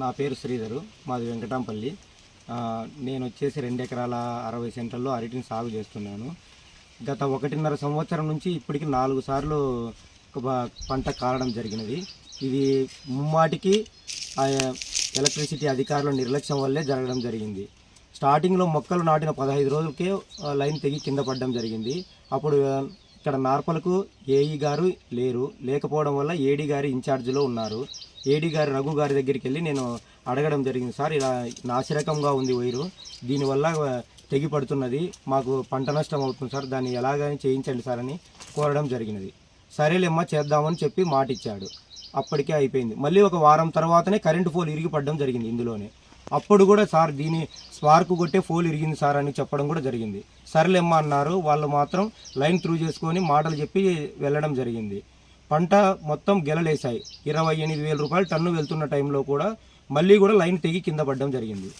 నా పేరు శ్రీధరు, మాది వెంకటాంపల్లి. నేను వచ్చేసి 2 ఎకరాల 60 సెంట్లలో అరటిని సాగు చేస్తున్నాను. గత 1.5 సంవత్సరం నుంచి ఇప్పటికి 4 సార్లు పంట కారడం జరిగినది. ఇది ముమ్మాటికి ఎలక్ట్రిసిటీ అధికారుల నిర్లక్ష్యం వల్లే జరగడం జరిగింది. స్టార్టింగ్లో మొక్కలు నాటిన 15 రోజులకే లైన్ తెగి కింద పడడం జరిగింది. అప్పుడు ఇక్కడ నార్పలకు ఏఈ గారు లేకపోవడం వల్ల ఏడీ గారి ఇన్ఛార్జ్లో ఉన్నారు. ఏడీ గారి రఘు గారి దగ్గరికి వెళ్ళి నేను అడగడం జరిగింది, సార్ ఇలా నాసిరకంగా ఉంది వైరు, దీనివల్ల తెగి పడుతున్నది, మాకు పంట నష్టం అవుతుంది సార్, దాన్ని ఎలాగైనా చేయించండి సార్ అని కోరడం జరిగినది. సరేలేమ్మా చేద్దామని చెప్పి మాట ఇచ్చాడు. అప్పటికే అయిపోయింది. మళ్ళీ ఒక వారం తర్వాతనే కరెంటు పోల్ ఇరిగి పడడం జరిగింది ఇందులోనే. అప్పుడు కూడా సార్ దీని స్పార్క్ కొట్టే ఫోల్ ఇరిగింది సార్ అని చెప్పడం కూడా జరిగింది. సరేలేమ్మా అన్నారు. వాళ్ళు మాత్రం లైన్ త్రూ చేసుకొని మాటలు చెప్పి వెళ్ళడం జరిగింది. పంట మొత్తం గెలలేసాయి. 28,000 రూపాయలు టన్ను వెళ్తున్న టైంలో కూడా మళ్ళీ కూడా లైన్ తెగి కింద పడడం జరిగింది.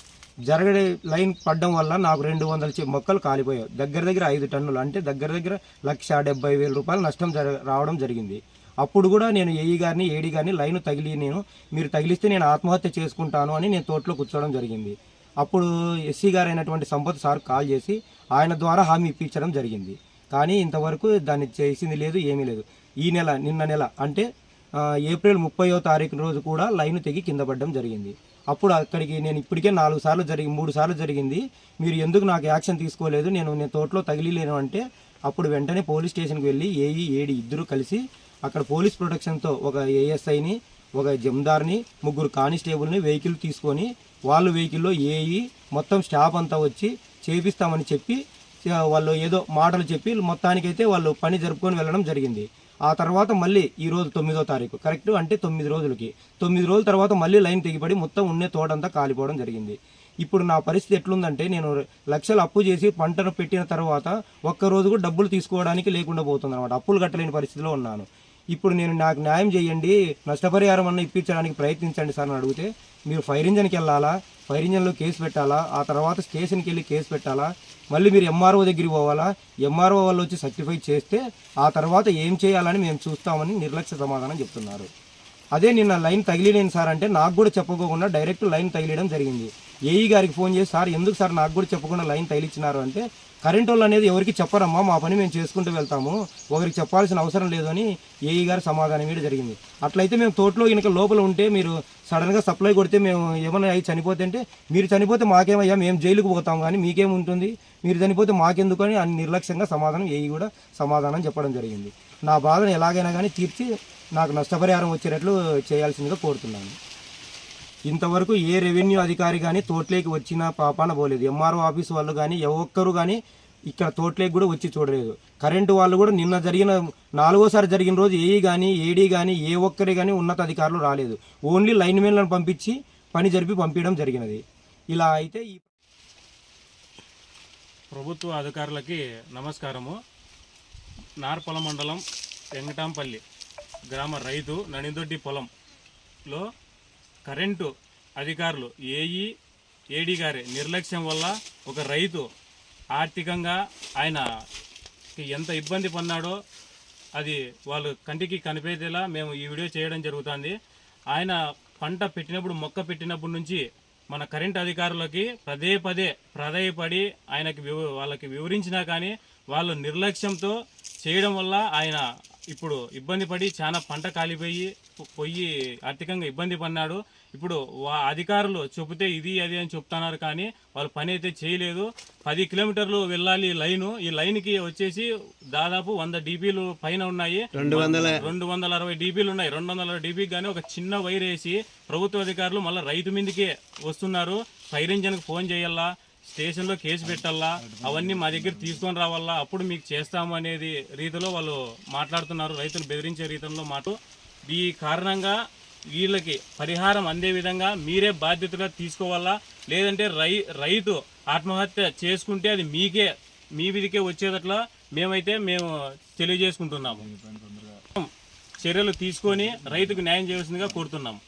లైన్ పడడం వల్ల నాకు 200 మొక్కలు కాలిపోయాయి. దగ్గర 5 టన్నులు అంటే దగ్గర 1,70,000 రూపాయలు నష్టం రావడం జరిగింది. అప్పుడు కూడా నేను ఏఈ గారిని ఏడీ గారిని లైన్ మీరు తగిలిస్తే నేను ఆత్మహత్య చేసుకుంటాను అని నేను తోటలో కూర్చోవడం జరిగింది. అప్పుడు ఎస్సీ గారు అయినటువంటి సంపత్ సార్ కాల్ చేసి ఆయన ద్వారా హామీ ఇప్పించడం జరిగింది. కానీ ఇంతవరకు దాన్ని చేసింది లేదు, ఏమీ లేదు. నిన్న నెల అంటే ఏప్రిల్ 30వ తారీఖు రోజు కూడా లైన్ తెగి కింద పడడం జరిగింది. అప్పుడు అక్కడికి నేను ఇప్పటికే 3 సార్లు జరిగింది, మీరు ఎందుకు నాకు యాక్షన్ తీసుకోలేదు, నేను తోటలో తగిలిలేను అంటే అప్పుడు వెంటనే పోలీస్ స్టేషన్కి వెళ్ళి ఏఈ ఏడీ ఇద్దరు కలిసి అక్కడ పోలీస్ ప్రొటెక్షన్తో ఒక ఏఎస్ఐని, ఒక జమ్దార్ని, 3 కానిస్టేబుల్ని వెహికల్ తీసుకొని వాళ్ళు వెహికల్లో ఏఈ మొత్తం స్టాఫ్ అంతా వచ్చి చేపిస్తామని చెప్పి వాళ్ళు ఏదో మాటలు చెప్పి మొత్తానికైతే వాళ్ళు పని జరుపుకొని వెళ్ళడం జరిగింది. ఆ తర్వాత మళ్ళీ ఈరోజు 9వ తారీఖు కరెక్ట్ అంటే 9 రోజులకి 9 రోజుల తర్వాత మళ్ళీ లైన్ తెగిపడి మొత్తం ఉన్నే తోటంతా కాలిపోవడం జరిగింది. ఇప్పుడు నా పరిస్థితి ఎట్లుందంటే నేను లక్షలు అప్పు చేసి పంటను పెట్టిన తర్వాత ఒక్కరోజు కూడా డబ్బులు తీసుకోవడానికి లేకుండా పోతుంది అనమాట. అప్పులు కట్టలేని పరిస్థితిలో ఉన్నాను. ఇప్పుడు నాకు న్యాయం చేయండి, నష్టపరిహారం అన్న ఇప్పించడానికి ప్రయత్నించండి సార్ అని అడిగితే మీరు ఫైర్ ఇంజన్కి వెళ్ళాలా, ఫైర్ ఇంజన్లో కేసు పెట్టాలా, ఆ తర్వాత స్టేషన్కి వెళ్ళి కేసు పెట్టాలా, మళ్ళీ మీరు ఎంఆర్ఓ దగ్గరికి పోవాలా, ఎంఆర్ఓ వాళ్ళు వచ్చి సర్టిఫై చేస్తే ఆ తర్వాత ఏం చేయాలని మేము చూస్తామని నిర్లక్ష్య సమాధానం చెప్తున్నారు. అదే నిన్న లైన్ తగిలిలేను సార్ అంటే నాకు కూడా చెప్పుకోకుండా డైరెక్ట్ లైన్ తగిలియడం జరిగింది. ఏఈ గారికి ఫోన్ చేసి సార్ ఎందుకు సార్ నాకు కూడా చెప్పకుండా లైన్ తగిలిచ్చినారు అంటే కరెంట్ వాళ్ళు అనేది ఎవరికి చెప్పరమ్మా, మా పని మేము చేసుకుంటూ వెళ్తాము, ఒకరికి చెప్పాల్సిన అవసరం లేదు అని ఏఈ గారు సమాధానం ఇవ్వడం జరిగింది. అట్లయితే మేము తోటలో కనుక లోపల ఉంటే మీరు సడన్గా సప్లై కొడితే మేము ఏమైనా అవి చనిపోతే అంటే మీరు చనిపోతే మాకేమయ్యా, మేము జైలుకు పోతాం కానీ మీకేముంటుంది, మీరు చనిపోతే మాకెందుకు అని నిర్లక్ష్యంగా ఏఈ కూడా సమాధానం చెప్పడం జరిగింది. నా బాధను ఎలాగైనా కానీ తీర్చి నాకు నష్టపరిహారం వచ్చేటట్లు చేయాల్సిందిగా కోరుతున్నాను. ఇంతవరకు ఏ రెవెన్యూ అధికారి కానీ తోటలోకి వచ్చిన పాపాన పోలేదు. ఎంఆర్ఓ ఆఫీస్ వాళ్ళు కానీ ఒక్కరు కానీ ఇక్కడ తోటలోకి కూడా వచ్చి చూడలేదు. కరెంటు వాళ్ళు కూడా నిన్న జరిగిన 4వసారి జరిగిన రోజు ఏఈ కానీ ఏడీ కానీ ఏ ఒక్కరి కానీ ఉన్నత అధికారులు రాలేదు. ఓన్లీ లైన్ మెన్లను పంపించి పని జరిపి పంపించడం జరిగినది. ఇలా అయితే ఈ ప్రభుత్వ అధికారులకి నమస్కారము. నార్పల మండలం వెంకటాంపల్లి గ్రామ రైతు నడిదొడ్డి పొలంలో కరెంటు అధికారులు ఏఈ ఏడీ గారి నిర్లక్ష్యం వల్ల ఒక రైతు ఆర్థికంగా ఆయన ఎంత ఇబ్బంది పన్నాడో అది వాళ్ళు కంటికి కనిపించేలా మేము ఈ వీడియో చేయడం జరుగుతుంది. ఆయన పంట పెట్టినప్పుడు మొక్క పెట్టినప్పటి నుంచి మన కరెంట్ అధికారులకి పదే ప్రాధాయపడి వాళ్ళకి వివరించినా కానీ వాళ్ళు నిర్లక్ష్యంతో చేయడం వల్ల ఆయన ఇప్పుడు ఇబ్బంది పడి చాలా పంట కాలిపోయి ఆర్థికంగా ఇబ్బంది పన్నాడు. ఇప్పుడు అధికారులు చెబితే ఇది అది అని చెప్తున్నారు కానీ వాళ్ళు పని అయితే చేయలేదు. 10 కిలోమీటర్లు వెళ్ళాలి లైను. ఈ లైన్కి వచ్చేసి దాదాపు 100 డీబీలు పైన ఉన్నాయి, 260 డీబీలు ఉన్నాయి. 260 డీబీకి కానీ ఒక చిన్న వైర్ వేసి ప్రభుత్వ అధికారులు మళ్ళీ రైతు మీదకే వస్తున్నారు. ఫైర్ ఇంజన్కి ఫోన్ చేయాలా, స్టేషన్లో కేసు పెట్టాలా, అవన్నీ మా దగ్గర తీసుకొని రావాలా, అప్పుడు మీకు చేస్తాము అనేది రీతిలో వాళ్ళు మాట్లాడుతున్నారు. రైతులు బెదిరించే రీతిలో ఈ కారణంగా వీళ్ళకి పరిహారం అందే విధంగా మీరే బాధ్యతగా తీసుకోవాలా. లేదంటే రైతు ఆత్మహత్య చేసుకుంటే అది మీ విధికే వచ్చేటట్లా మేము తెలియజేసుకుంటున్నాము. చర్యలు తీసుకొని రైతుకు న్యాయం చేయాల్సిందిగా కోరుతున్నాము.